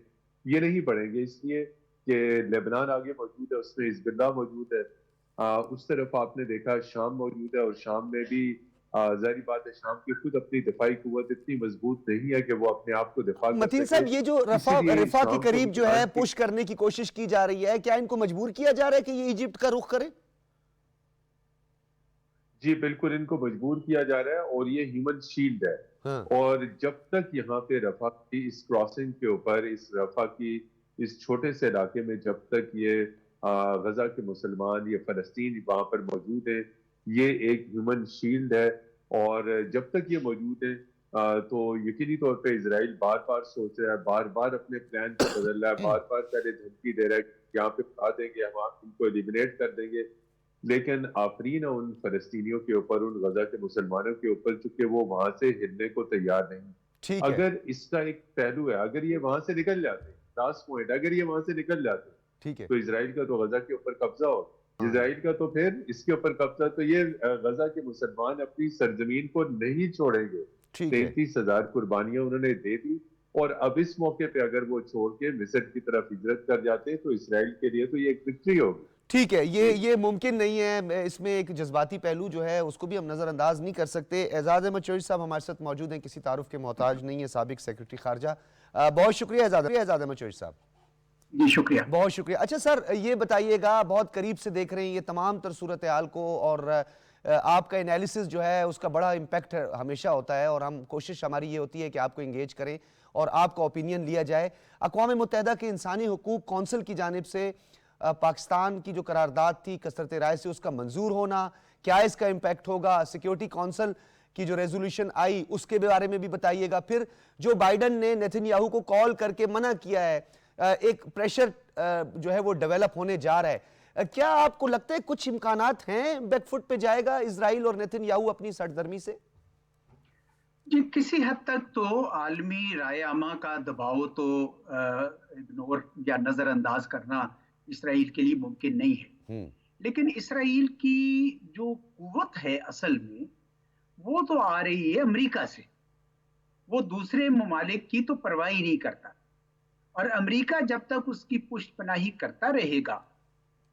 [SPEAKER 4] یہ نہیں بڑھیں گے، اس لیے کہ لبنان آگے موجود ہے، اس میں حزب اللہ موجود ہے، اس طرف آپ نے دیکھا شام موجود ہے، اور شام میں بھی ظاہری بات ہے شام کی خود اپنی دفاعی قوت اتنی مضبوط نہیں ہے کہ وہ اپنے آپ کو دفاع کر سکے۔
[SPEAKER 1] متین صاحب یہ جو رفح کے قریب جو ہے پش کرنے کی کوشش کی جا رہی ہے، کیا ان کو مجبور کیا جا رہا ہے کہ یہ ایجپٹ کا رخ کریں؟
[SPEAKER 4] جی بالکل، ان کو مجبور کیا جا رہا ہے، اور یہ ہیومن شیلڈ ہے، اور جب تک یہاں پہ رفح کی اس کراسنگ کے اوپر، اس رفح کی اس چھوٹے سے علاقے میں جب تک یہ غزہ کے مسلمان، یہ فلسطین وہاں پر موجود ہیں، یہ ایک ہیومن شیلڈ ہے، اور جب تک یہ موجود ہے تو یقینی طور پہ اسرائیل بار بار سوچ رہا ہے، بار بار اپنے پلان کو بدل رہا ہے، بار بار پہلے دھمکی دے رہا ہے کہ یہاں پہ اٹھا دیں گے، ہم ان کو ایلیمنیٹ کر دیں گے، لیکن آفرین ہے ان فلسطینیوں کے اوپر، ان غزہ کے مسلمانوں کے اوپر، چونکہ وہ وہاں سے ہلنے کو تیار نہیں۔ اگر اس کا ایک پہلو ہے، اگر یہ وہاں سے نکل جاتے، لاسٹ پوائنٹ، اگر یہ وہاں سے نکل جاتے تو اسرائیل کا تو غزہ کے اوپر قبضہ ہو، اسرائیل کا تو پھر اس کے اوپر قبضہ، تو یہ غزہ کے مسلمان اپنی سرزمین کو نہیں چھوڑیں گے۔ 33,000 قربانیاں انہوں نے دے دی، اور اب اس موقع پہ اگر وہ چھوڑ کے مصر کی طرف ہجرت کر جاتے تو اسرائیل کے لیے تو یہ ایک وکٹری ہوگی۔
[SPEAKER 1] ٹھیک ہے، یہ ممکن نہیں ہے، اس میں ایک جذباتی پہلو جو ہے اس کو بھی ہم نظر انداز نہیں کر سکتے۔ اعزاز احمد چوہدری صاحب ہمارے ساتھ موجود ہیں، کسی تعارف کے محتاج نہیں ہے، سابق سیکرٹری خارجہ۔ بہت شکریہ اعزاز احمد چوہدری صاحب۔
[SPEAKER 6] جی شکریہ،
[SPEAKER 1] بہت شکریہ۔ اچھا سر، یہ بتائیے گا، بہت قریب سے دیکھ رہے ہیں یہ تمام تر صورتحال کو، اور آپ کا انالیسس جو ہے اس کا بڑا امپیکٹ ہمیشہ ہوتا ہے، اور کوشش ہماری یہ ہوتی ہے کہ آپ کو انگیج کریں اور آپ کا اوپینین لیا جائے۔ اقوام متحدہ کے انسانی حقوق کونسل کی جانب سے پاکستان کی جو قرارداد تھی کثرت رائے سے، اس کا منظور ہونا، کیا اس کا امپیکٹ ہوگا؟ سیکیورٹی کونسل کی جو ریزولوشن آئی اس کے بارے میں بھی بتائیے گا۔ پھر جو بائیڈن نے نیتن یاہو کو کال کر کے منع کیا ہے، ایک پریشر جو ہے وہ ڈیولپ ہونے جا رہا ہے، کیا آپ کو لگتا ہے کچھ امکانات ہیں بیک فٹ پہ جائے گا اسرائیل اور نیتن یاہو اپنی سرگرمی سے؟
[SPEAKER 6] جی کسی حد تک تو عالمی رائے عامہ کا دباؤ تو اگنور یا نظر انداز کرنا اسرائیل کے لیے ممکن نہیں ہے، لیکن اسرائیل کی جو قوت ہے اصل میں وہ تو آ رہی ہے امریکہ سے، وہ دوسرے ممالک کی تو پرواہ ہی نہیں کرتا، اور امریکہ جب تک اس کی پشت پناہی کرتا رہے گا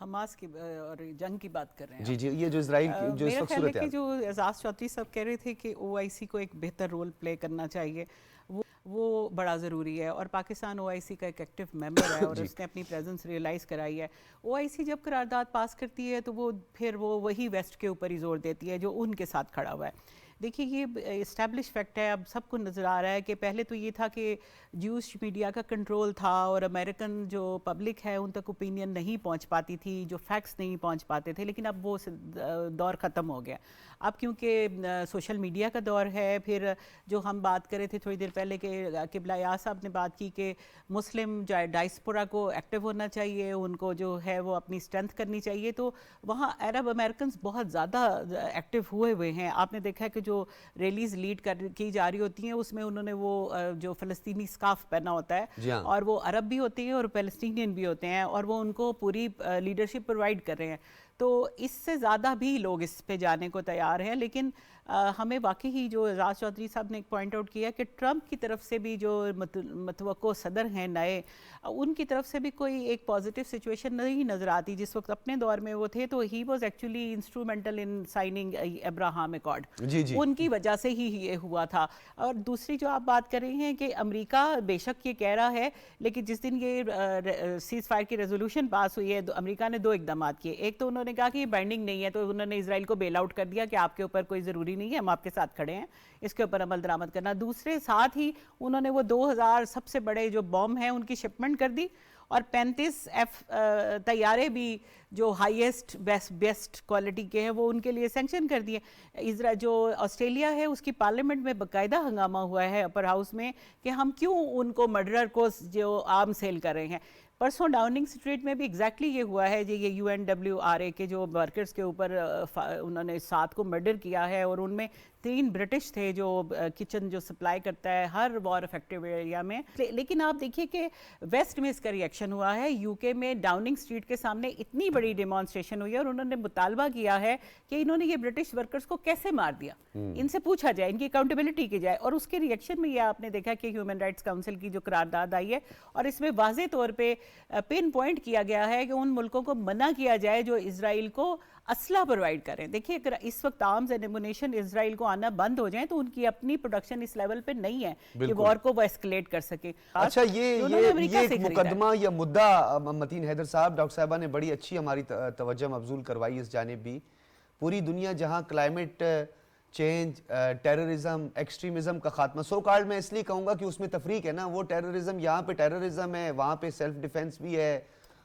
[SPEAKER 3] حماس کی اور جنگ کی بات کر رہے ہیں.
[SPEAKER 1] جی جی یہ جو اسرائیل کی جو اس
[SPEAKER 3] میرا
[SPEAKER 1] وقت
[SPEAKER 3] خیال ہے
[SPEAKER 1] صورت
[SPEAKER 3] کہ
[SPEAKER 1] حال
[SPEAKER 3] جو اعزاز چودھری صاحب کہہ رہے تھے کہ OIC کو ایک بہتر رول پلے کرنا چاہیے, وہ بڑا ضروری ہے, اور پاکستان OIC کا ایک ایکٹیو ممبر ہے اور اس نے اپنی پریزنس ریئلائز کرائی ہے. OIC جب قرارداد پاس کرتی ہے تو وہ پھر وہی ویسٹ کے اوپر ہی زور دیتی ہے جو ان کے ساتھ کھڑا ہوا ہے. دیکھیے یہ اسٹیبلش فیکٹ ہے, اب سب کو نظر آ رہا ہے کہ پہلے تو یہ تھا کہ جیوش میڈیا کا کنٹرول تھا اور امریکن جو پبلک ہے ان تک اوپینین نہیں پہنچ پاتی تھی, جو فیکٹس نہیں پہنچ پاتے تھے, لیکن اب وہ دور ختم ہو گیا. اب کیونکہ سوشل میڈیا کا دور ہے, پھر جو ہم بات کر رہے تھے تھوڑی دیر پہلے کہ قبلہ یاز صاحب نے بات کی کہ مسلم ڈائسپورا کو ایکٹیو ہونا چاہیے, ان کو جو ہے وہ اپنی اسٹرینتھ کرنی چاہیے, تو وہاں عرب امریکنز بہت زیادہ ایکٹیو ہوئے ہیں. آپ نے دیکھا ہے کہ جو ریلیز لیڈ کی جا رہی ہوتی ہیں اس میں انہوں نے وہ جو فلسطینی سکارف پہنا ہوتا ہے, اور وہ عرب بھی ہوتے ہیں اور فلسطینین بھی ہوتے ہیں, اور وہ ان کو پوری لیڈرشپ پرووائڈ کر رہے ہیں. تو اس سے زیادہ بھی لوگ اس پہ جانے کو تیار ہیں, لیکن ہمیں واقعی ہی جو اعزاز چودھری صاحب نے ایک پوائنٹ آؤٹ کیا کہ ٹرمپ کی طرف سے بھی جو متوقع صدر ہیں نئے, ان کی طرف سے بھی کوئی ایک پازیٹیو سچویشن نہیں نظر آتی. جس وقت اپنے دور میں وہ تھے تو ہی was actually instrumental in signing Abraham Accord, ان کی وجہ سے ہی یہ ہوا تھا. اور دوسری جو آپ بات کر رہے ہیں کہ امریکہ بے شک یہ کہہ رہا ہے, لیکن جس دن یہ سیز فائر کی ریزولوشن پاس ہوئی ہے امریکہ نے 2 اقدامات کیے. ایک تو انہوں نے کہا کہ یہ بائنڈنگ نہیں ہے, تو انہوں نے اسرائیل کو بیل آؤٹ کر دیا کہ آپ کے اوپر کوئی ضروری نہیں ہے, ہم آپ کے ساتھ کھڑے ہیں, اس کے اوپر عمل درآمد کرنا. دوسرے ساتھ ہی انہوں نے وہ 2000 سب سے بڑے جو بم ہیں ان کی شپمنٹ کر دی, اور 35 طیارے بھی جو ہائیسٹ بیسٹ کوالٹی کے ہیں وہ ان کے لیے سینکشن کر دیے. جو آسٹریلیا ہے اس کی پارلیمنٹ میں باقاعدہ ہنگامہ ہوا ہے اپر ہاؤس میں کہ ہم کیوں ان کو مرڈرر کو جو آرم سیل کر رہے ہیں. پرسوں ڈاؤننگ اسٹریٹ میں بھی ایگزیکٹلی یہ ہوا ہے, یہ UNWRA کے جو ورکرز کے اوپر انہوں نے 7 کو مرڈر کیا ہے, اور ان میں 3 برٹش تھے جو کچن جو سپلائی کرتا ہے ہر وار افیکٹیو ایریا میں. لیکن آپ دیکھیے کہ ویسٹ میں اس کا ریئیکشن ہوا ہے. UK میں ڈاؤننگ اسٹریٹ کے سامنے اتنی بڑی ڈیمانسٹریشن ہوئی ہے, اور انہوں نے مطالبہ کیا ہے کہ انہوں نے یہ برٹش ورکرز کو کیسے مار دیا, ان سے پوچھا جائے, ان کی اکاؤنٹیبلٹی کی جائے. اور اس کے ریئیکشن میں یہ آپ نے دیکھا کہ ہیومن رائٹس کاؤنسل کی جو قرارداد آئی ہے, اور اس میں واضح طور پہ پن پوائنٹ کیا گیا ہے کہ ان ملکوں کو منع کیا جائے جو اسرائیل کو اسلحہ پرووائڈ کریں. دیکھیے اگر اس وقت آرمز اینڈ ایمونیشن اسرائیل کو آنا بند ہو جائیں تو ان کی اپنی پروڈکشن اس لیول پہ نہیں ہے کہ وار کو وہ ایسکلیٹ کر سکے.
[SPEAKER 1] اچھا یہ ایک مقدمہ یا مدعا متین حیدر صاحب, ڈاکٹر صاحبہ نے بڑی اچھی ہماری توجہ مبذول کروائی اس جانب بھی. پوری دنیا جہاں کلائمیٹ چینج, ٹیررزم, ایکسٹریمزم کا خاتمہ, سو کالڈ میں اس لیے کہوں گا کہ اس میں تفریق ہے نا, وہ ٹیررزم یہاں پہ ٹیررزم ہے, وہاں پہ سیلف ڈیفenس بھی ہے,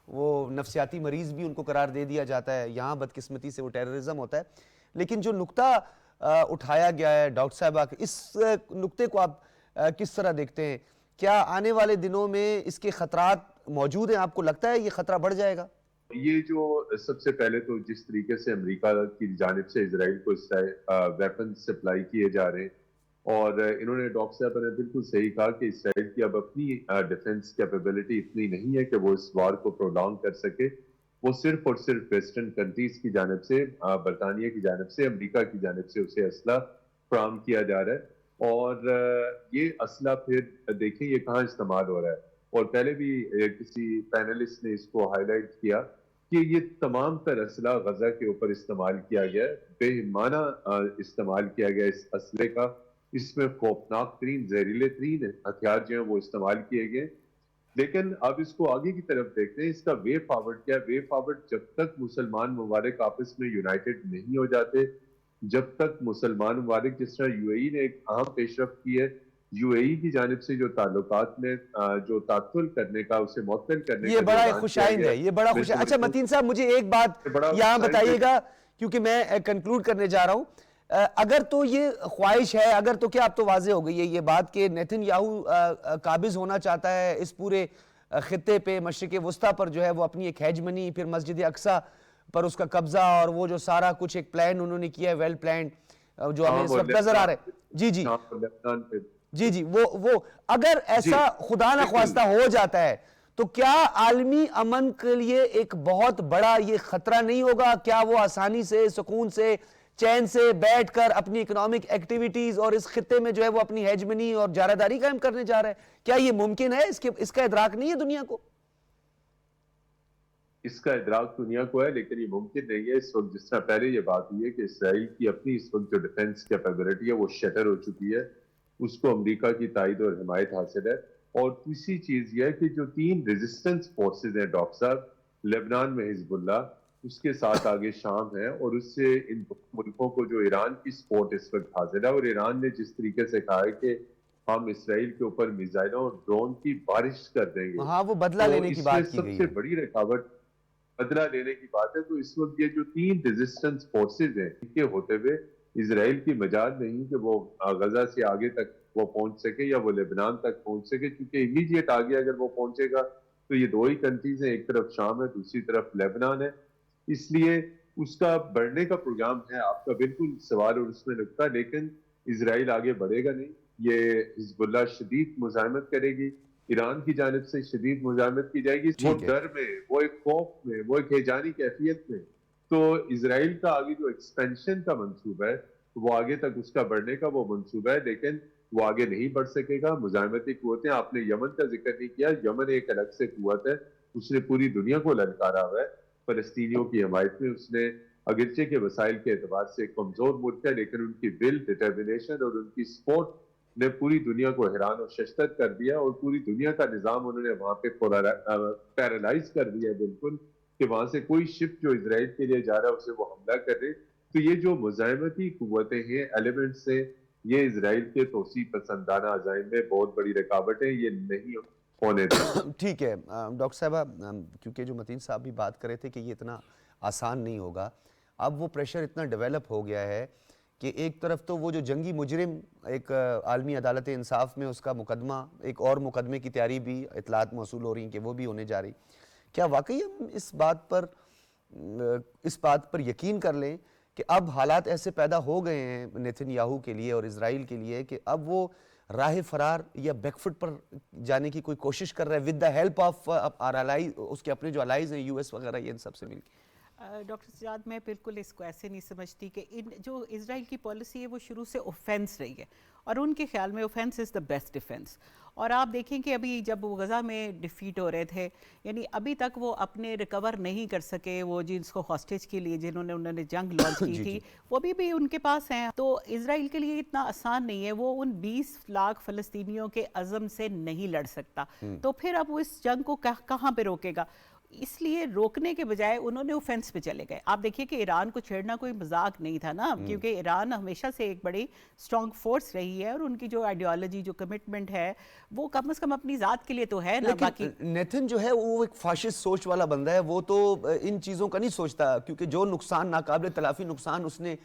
[SPEAKER 1] وہ نفسیاتی مریض بھی ان کو قرار دے دیا جاتا ہے, یہاں بدقسمتی سے وہ ٹیررزم ہوتا ہے. لیکن جو نقطہ اٹھایا گیا ہے ڈاکٹر صاحبہ, اس نقطے کو آپ کس طرح دیکھتے ہیں؟ کیا آنے والے دنوں میں اس کے خطرات موجود ہیں؟ آپ کو لگتا ہے یہ خطرہ بڑھ جائے گا؟
[SPEAKER 4] یہ جو سب سے پہلے تو جس طریقے سے امریکہ کی جانب سے اسرائیل کو ویپن سپلائی کیے جا رہے ہیں, اور انہوں نے ڈاکٹر صاحب نے بالکل صحیح کہا کہ اسرائیل کی اب اپنی ڈیفنس کیپیبلٹی اتنی نہیں ہے کہ وہ اس وار کو پرولونگ کر سکے. وہ صرف اور صرف ویسٹرن کنٹریز کی جانب سے, برطانیہ کی جانب سے, امریکہ کی جانب سے اسے اسلحہ فراہم کیا جا رہا ہے. اور یہ اسلحہ پھر دیکھیں یہ کہاں استعمال ہو رہا ہے, اور پہلے بھی کسی پینلسٹ نے اس کو ہائی لائٹ کیا کہ یہ تمام تر اسلحہ غزہ کے اوپر استعمال کیا گیا ہے, بے ایمانہ استعمال کیا گیا اس اسلحے کا. اس میں خوفناک ترین, زہریلے ترین ہتھیار جو ہیں وہ استعمال کیے گئے. لیکن اب اس کو آگے کی طرف دیکھتے ہیں, اس کا وے فارورڈ کیا ہے. وے فارورڈ جب تک مسلمان ممالک آپس میں یونائٹڈ نہیں ہو جاتے, جب تک مسلمان ممالک, جس طرح UAE نے ایک اہم پیش رفت کی ہے, UAE کی جانب سے جو تعلقات میں جو تعطل کرنے کا, اسے معطل کرنے کا,
[SPEAKER 1] یہ بڑا خوش آئند ہے, یہ بڑا خوش. اچھا متین صاحب مجھے ایک بات یہاں بتائیے گا, کیونکہ میں کنکلوڈ کرنے جا رہا ہوں. اگر تو یہ خواہش ہے, اگر تو کیا اب تو واضح ہو گئی ہے یہ بات کہ نیتن یاہو قابض ہونا چاہتا ہے اس پورے خطے پہ, مشرق وسطیٰ پر جو ہے وہ اپنی ایک ہیجمنی, پھر مسجد اقصیٰ پر اس کا قبضہ, اور وہ جو سارا کچھ ایک پلان انہوں نے کیا ہے, ویل پلانڈ, جو ہمیں اس وقت نظر آ رہا ہے. جی جی جی جی وہ اگر ایسا خدا نخواستہ ہو جاتا ہے تو کیا عالمی امن کے لیے ایک بہت بڑا یہ خطرہ نہیں ہوگا؟ کیا وہ آسانی سے, سکون سے, چین سے بیٹھ کر اپنی اکنامک ایکٹیویٹیز اور اس خطے میں جو ہے وہ اپنی ہیجمنی اور جارہداری قائم کرنے جا رہا ہے؟ کیا یہ ممکن ہے؟ اس کا ادراک نہیں ہے دنیا کو؟
[SPEAKER 4] اس کا ادراک دنیا کو ہے، لیکن یہ ممکن نہیں ہے اس وقت. جس طرح پہلے یہ بات ہوئی ہے کہ اسرائیل کی اپنی اس وقت جو ڈیفنس کیپیبلٹی ہے وہ شٹر ہو چکی ہے، اس کو امریکہ کی تائید اور حمایت حاصل ہے. اور تیسری چیز یہ ہے کہ جو 3 ریزسٹنس فورسز ہیں ڈاکٹر صاحب، لبنان میں حزب اللہ، اس کے ساتھ آگے شام ہے، اور اس سے ان ملکوں کو جو ایران کی سپورٹ اس وقت حاصل ہے. اور ایران نے جس طریقے سے کہا ہے کہ ہم اسرائیل کے اوپر میزائلوں اور ڈرون کی بارش کر دیں گے،
[SPEAKER 1] ہاں وہ بدلہ
[SPEAKER 4] تو
[SPEAKER 1] لینے کی
[SPEAKER 4] اس میں
[SPEAKER 1] بات کی
[SPEAKER 4] سب
[SPEAKER 1] گئی
[SPEAKER 4] سے
[SPEAKER 1] ہے.
[SPEAKER 4] بڑی رکاوٹ بدلہ لینے کی بات ہے. تو اس وقت یہ جو 3 ریزسٹنس فورسز ہیں، ان کے ہوتے ہوئے اسرائیل کی مجال نہیں کہ وہ غزہ سے آگے تک وہ پہنچ سکے یا وہ لبنان تک پہنچ سکے، کیونکہ امیڈیٹ آگے اگر وہ پہنچے گا تو یہ 2 ہی کنٹریز ہیں، ایک طرف شام ہے، دوسری طرف لبنان ہے. اس لیے اس کا بڑھنے کا پروگرام ہے، آپ کا بالکل سوال اور اس میں نکتہ، لیکن اسرائیل آگے بڑھے گا نہیں. یہ حزب اللہ شدید مزاحمت کرے گی، ایران کی جانب سے شدید مزاحمت کی جائے گی، وہ ڈر میں، وہ ایک خوف میں، وہ ایک ہیجانی کیفیت میں. تو اسرائیل کا آگے جو ایکسپینشن کا منصوبہ ہے، وہ آگے تک اس کا بڑھنے کا وہ منصوبہ ہے، لیکن وہ آگے نہیں بڑھ سکے گا. مزاحمتی قوتیں، آپ نے یمن کا ذکر نہیں کیا، یمن ایک الگ سے قوت ہے، اس نے پوری دنیا کو للکارا ہوا ہے فلسطینیوں کی حمایت میں. اس نے اگرچہ کے وسائل کے اعتبار سے ایک کمزور ملک ہے، لیکن ان کی ول، ڈٹرمنیشن اور ان کی سپورٹ نے پوری دنیا کو حیران و ششدر کر دیا، اور پوری دنیا کا نظام انہوں نے وہاں پہ پیرالائز کر دیا بالکل، کہ وہاں سے کوئی شپ جو اسرائیل کے لیے جا رہا ہے اسے وہ حملہ کر دے. تو یہ جو مزاحمتی قوتیں ہیں، ایلیمنٹس ہیں، یہ اسرائیل کے توسیع پسندانہ عزائم میں بہت بڑی رکاوٹ ہے، یہ نہیں ہونے دیں.
[SPEAKER 1] ٹھیک ہے ڈاکٹر صاحبہ، کیونکہ جو متین صاحب بھی بات کر رہے تھے کہ یہ اتنا آسان نہیں ہوگا، اب وہ پریشر اتنا ڈیولپ ہو گیا ہے کہ ایک طرف تو وہ جو جنگی مجرم ایک عالمی عدالت انصاف میں اس کا مقدمہ، ایک اور مقدمے کی تیاری بھی اطلاعات موصول ہو رہی ہیں کہ وہ بھی ہونے جا رہی. کیا واقعی ہم اس بات پر یقین کر لیں کہ اب حالات ایسے پیدا ہو گئے ہیں نیتن یاہو کے لیے اور اسرائیل کے لیے کہ اب وہ راہ فرار یا بیک فٹ پر جانے کی کوئی کوشش کر رہا ہے ود دا ہیلپ آف اس کے اپنے جو الائز ہیں US وغیرہ، یہ ان سب سے مل کے؟
[SPEAKER 3] ڈاکٹر سجاد، میں بالکل اس کو ایسے نہیں سمجھتی کہ جو اسرائیل کی پالیسی ہے وہ شروع سے اوفینس رہی ہے، اور ان کے خیال میں offence is the best defence. اور آپ دیکھیں کہ ابھی جب وہ غزہ میں ڈیفیٹ ہو رہے تھے، یعنی ابھی تک وہ اپنے ریکور نہیں کر سکے، وہ جس کو ہاسٹیج کے لیے انہوں نے جنگ لانچ کی تھی وہ بھی ان کے پاس ہیں. تو اسرائیل کے لیے اتنا آسان نہیں ہے، وہ ان 20 لاکھ فلسطینیوں کے عزم سے نہیں لڑ سکتا. تو پھر اب وہ اس جنگ کو کہاں پہ روکے گا؟ اس لیے روکنے کے بجائے انہوں نے اوفینس پہ چلے گئے. آپ دیکھیے کہ ایران کو چھیڑنا کوئی مذاق نہیں تھا نا، کیونکہ ایران ہمیشہ سے ایک بڑی اسٹرانگ فورس رہی ہے، اور ان کی جو آئیڈیالوجی، جو کمٹمنٹ ہے، وہ کم از کم اپنی ذات کے لیے تو ہے نا. باقی
[SPEAKER 1] نیتن جو ہے وہ ایک فاشسٹ سوچ والا بندہ ہے، وہ تو ان چیزوں کا نہیں سوچتا، کیونکہ جو نقصان، ناقابل تلافی نقصان اس نے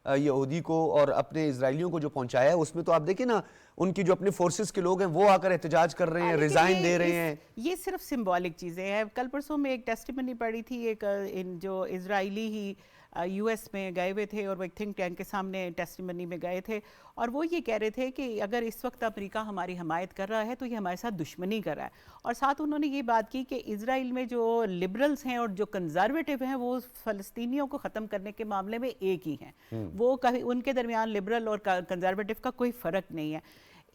[SPEAKER 1] یہودی کو اور اپنے اسرائیلیوں کو جو پہنچایا ہے، اس میں تو آپ دیکھیں نا، ان کی جو اپنے فورسز کے لوگ ہیں وہ آ کر احتجاج کر رہے ہیں، ریزائن دے رہے ہیں.
[SPEAKER 3] یہ صرف سمبولک چیزیں ہیں. کل پرسوں میں ایک ٹیسٹیمنی پڑھی تھی، ایک جو اسرائیلی ہی US میں گئے ہوئے تھے، اور وہ ایک تھنک ٹینک کے سامنے ٹیسٹیمنی میں گئے تھے، اور وہ یہ کہہ رہے تھے کہ اگر اس وقت امریکہ ہماری حمایت کر رہا ہے تو یہ ہمارے ساتھ دشمنی کر رہا ہے. اور ساتھ انہوں نے یہ بات کی کہ اسرائیل میں جو لبرلز ہیں اور جو کنزرویٹو ہیں وہ فلسطینیوں کو ختم کرنے کے معاملے میں ایک ہی ہیں. وہ ان کے درمیان لبرل اور کنزرویٹو کا کوئی فرق نہیں ہے.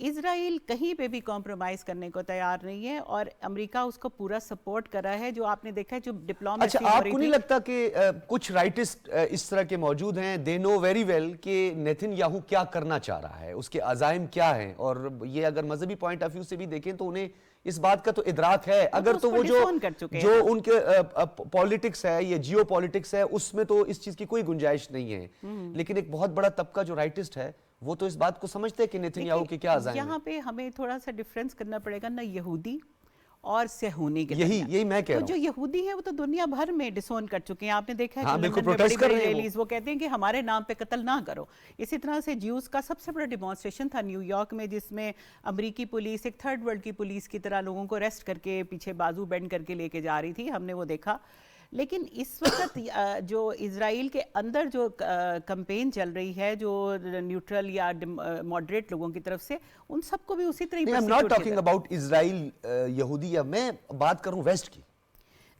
[SPEAKER 3] اسرائیل کہیں پہ بھی کمپرومائز کرنے کو تیار نہیں ہے، اور امریکہ اس کو پورا سپورٹ کر رہا ہے. جو آپ نے دیکھا ہے جو ڈپلومیسی
[SPEAKER 1] اچھا، آپ کو نہیں لگتا کہ کچھ رائٹسٹ اس طرح کے موجود ہیں، دے نو ویری ویل کہ نیتن یاہو کیا کرنا چاہ رہا ہے، اس کے عزائم کیا ہیں، اور یہ اگر مذہبی پوائنٹ آف ویو سے بھی دیکھیں تو انہیں اس بات کا تو ادراک ہے. اگر تو وہ جو ان کے پولیٹکس ہے، یہ جیو پولیٹکس ہے، اس میں تو اس چیز کی کوئی گنجائش نہیں ہے. لیکن ایک بہت بڑا طبقہ جو رائٹسٹ ہے وہ تو اس بات کو سمجھتے ہیں کہ نیتن یاہو کے کیا عزائم ہیں.
[SPEAKER 3] یہاں پہ ہمیں تھوڑا سا ڈیفرنس کرنا پڑے گا نا یہودی اور صہیونی کے
[SPEAKER 1] درمیان. یہی میں کہہ رہا ہوں.
[SPEAKER 3] جو یہودی ہیں وہ تو دنیا بھر میں ڈسون کر چکے ہیں. آپ نے دیکھا ہے
[SPEAKER 1] کہ
[SPEAKER 3] لندن میں بڑی بڑی ریلیز وہ کہتے ہیں کہ ہمارے نام پہ قتل نہ کرو. اسی طرح سے جیوز کا سب سے بڑا ڈیمانسٹریشن تھا نیو یارک میں، جس میں امریکی پولیس ایک تھرڈ ورلڈ کی پولیس کی طرح لوگوں کو اریسٹ کر کے پیچھے بازو بینڈ کر کے لے کے جا رہی تھی. ہم نے وہ دیکھا. لیکن اس وقت جو اسرائیل کے اندر جو کمپین چل رہی ہے، جو نیوٹرل یا ماڈریٹ لوگوں کی طرف سے، ان سب کو بھی اسی طرح
[SPEAKER 1] I'm not talking about اسرائیل یہودی، یا میں بات کروں ویسٹ کی.